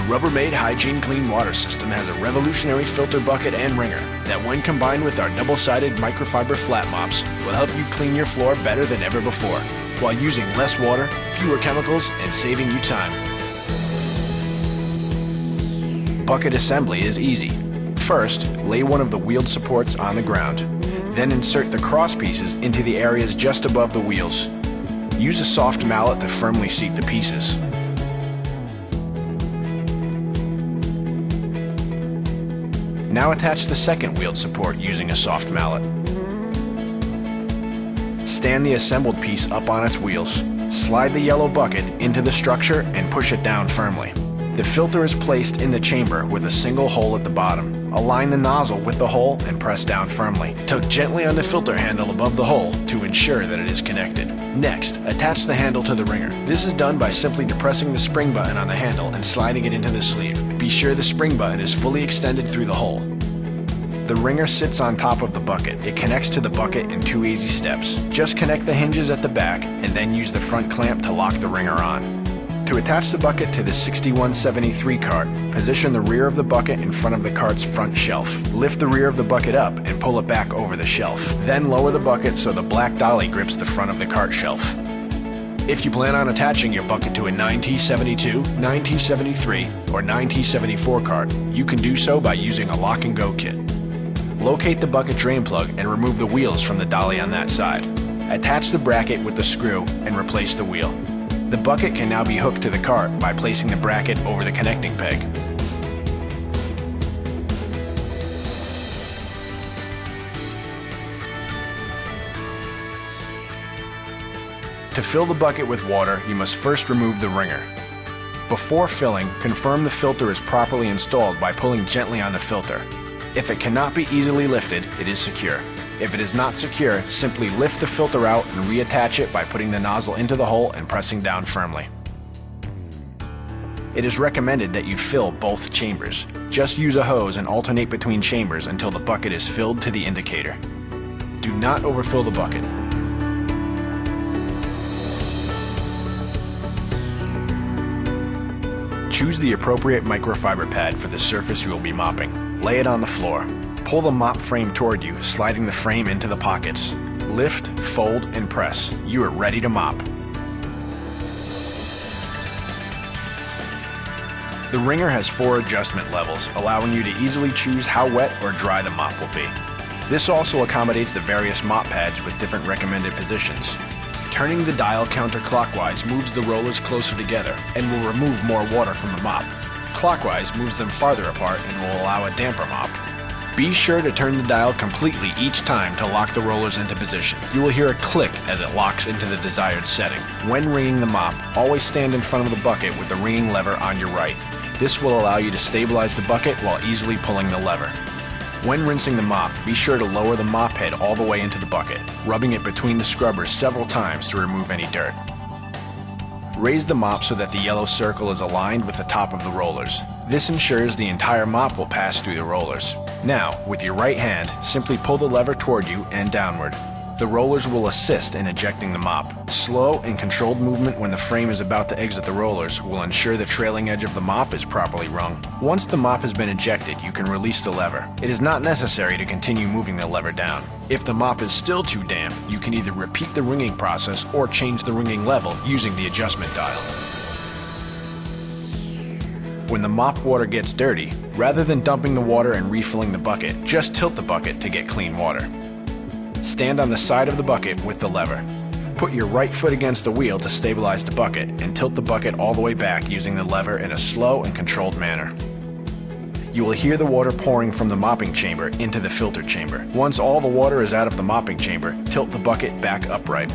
Rubbermaid Hygen Clean Water System has a revolutionary filter bucket and wringer that, when combined with our double-sided microfiber flat mops, will help you clean your floor better than ever before, while using less water, fewer chemicals, and saving you time. Bucket assembly is easy. First, lay one of the wheeled supports on the ground. Then insert the cross pieces into the areas just above the wheels. Use a soft mallet to firmly seat the pieces. Now attach the second wheeled support using a soft mallet. Stand the assembled piece up on its wheels. Slide the yellow bucket into the structure and push it down firmly. The filter is placed in the chamber with a single hole at the bottom. Align the nozzle with the hole and press down firmly. Tug gently on the filter handle above the hole to ensure that it is connected. Next, attach the handle to the wringer. This is done by simply depressing the spring button on the handle and sliding it into the sleeve. Be sure the spring button is fully extended through the hole. The wringer sits on top of the bucket. It connects to the bucket in 2 easy steps. Just connect the hinges at the back and then use the front clamp to lock the wringer on. To attach the bucket to the 6173 cart, position the rear of the bucket in front of the cart's front shelf. Lift the rear of the bucket up and pull it back over the shelf. Then lower the bucket so the black dolly grips the front of the cart shelf. If you plan on attaching your bucket to a 9T72, 9T73, or 9T74 cart, you can do so by using a lock and go kit. Locate the bucket drain plug and remove the wheels from the dolly on that side. Attach the bracket with the screw and replace the wheel. The bucket can now be hooked to the cart by placing the bracket over the connecting peg. To fill the bucket with water, you must first remove the wringer. Before filling, confirm the filter is properly installed by pulling gently on the filter. If it cannot be easily lifted, it is secure. If it is not secure, simply lift the filter out and reattach it by putting the nozzle into the hole and pressing down firmly. It is recommended that you fill both chambers. Just use a hose and alternate between chambers until the bucket is filled to the indicator. Do not overfill the bucket. Choose the appropriate microfiber pad for the surface you will be mopping. Lay it on the floor. Pull the mop frame toward you, sliding the frame into the pockets. Lift, fold, and press. You are ready to mop. The wringer has 4 adjustment levels, allowing you to easily choose how wet or dry the mop will be. This also accommodates the various mop pads with different recommended positions. Turning the dial counterclockwise moves the rollers closer together and will remove more water from the mop. Clockwise moves them farther apart and will allow a damper mop. Be sure to turn the dial completely each time to lock the rollers into position. You will hear a click as it locks into the desired setting. When wringing the mop, always stand in front of the bucket with the wringing lever on your right. This will allow you to stabilize the bucket while easily pulling the lever. When rinsing the mop, be sure to lower the mop head all the way into the bucket, rubbing it between the scrubbers several times to remove any dirt. Raise the mop so that the yellow circle is aligned with the top of the rollers. This ensures the entire mop will pass through the rollers. Now, with your right hand, simply pull the lever toward you and downward. The rollers will assist in ejecting the mop. Slow and controlled movement when the frame is about to exit the rollers will ensure the trailing edge of the mop is properly wrung. Once the mop has been ejected, you can release the lever. It is not necessary to continue moving the lever down. If the mop is still too damp, you can either repeat the wringing process or change the wringing level using the adjustment dial. When the mop water gets dirty, rather than dumping the water and refilling the bucket, just tilt the bucket to get clean water. Stand on the side of the bucket with the lever. Put your right foot against the wheel to stabilize the bucket and tilt the bucket all the way back using the lever in a slow and controlled manner. You will hear the water pouring from the mopping chamber into the filter chamber. Once all the water is out of the mopping chamber, tilt the bucket back upright.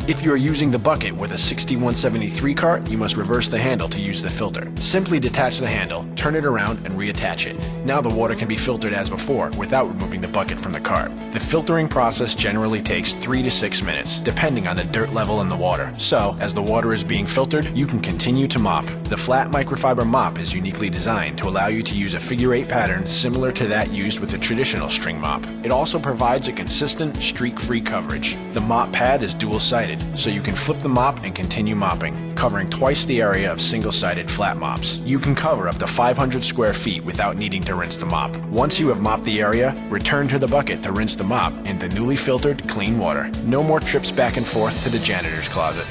If you are using the bucket with a 6173 cart, you must reverse the handle to use the filter. Simply detach the handle, turn it around, and reattach it. Now the water can be filtered as before without removing the bucket from the cart. The filtering process generally takes 3 to 6 minutes, depending on the dirt level in the water. So, as the water is being filtered, you can continue to mop. The flat microfiber mop is uniquely designed to allow you to use a figure-8 pattern similar to that used with a traditional string mop. It also provides a consistent, streak-free coverage. The mop pad is dual-sided, double-sided, so you can flip the mop and continue mopping, covering twice the area of single-sided flat mops. You can cover up to 500 square feet without needing to rinse the mop. Once you have mopped the area, return to the bucket to rinse the mop in the newly filtered, clean water. No more trips back and forth to the janitor's closet.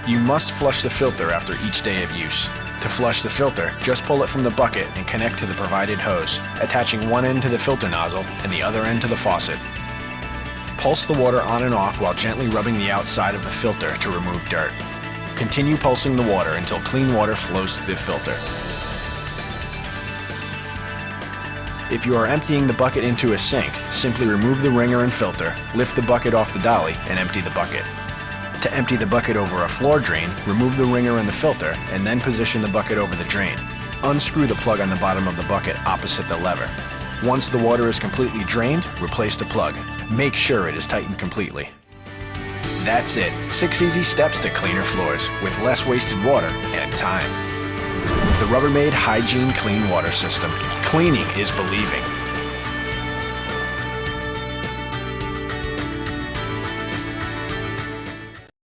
You must flush the filter after each day of use. To flush the filter, just pull it from the bucket and connect to the provided hose, attaching one end to the filter nozzle and the other end to the faucet. Pulse the water on and off while gently rubbing the outside of the filter to remove dirt. Continue pulsing the water until clean water flows through the filter. If you are emptying the bucket into a sink, simply remove the wringer and filter, lift the bucket off the dolly, and empty the bucket. To empty the bucket over a floor drain, remove the wringer and the filter, and then position the bucket over the drain. Unscrew the plug on the bottom of the bucket opposite the lever. Once the water is completely drained, replace the plug. Make sure it is tightened completely. That's it. 6 easy steps to cleaner floors, with less wasted water and time. The Rubbermaid Hygen Clean Water System. Cleaning is believing.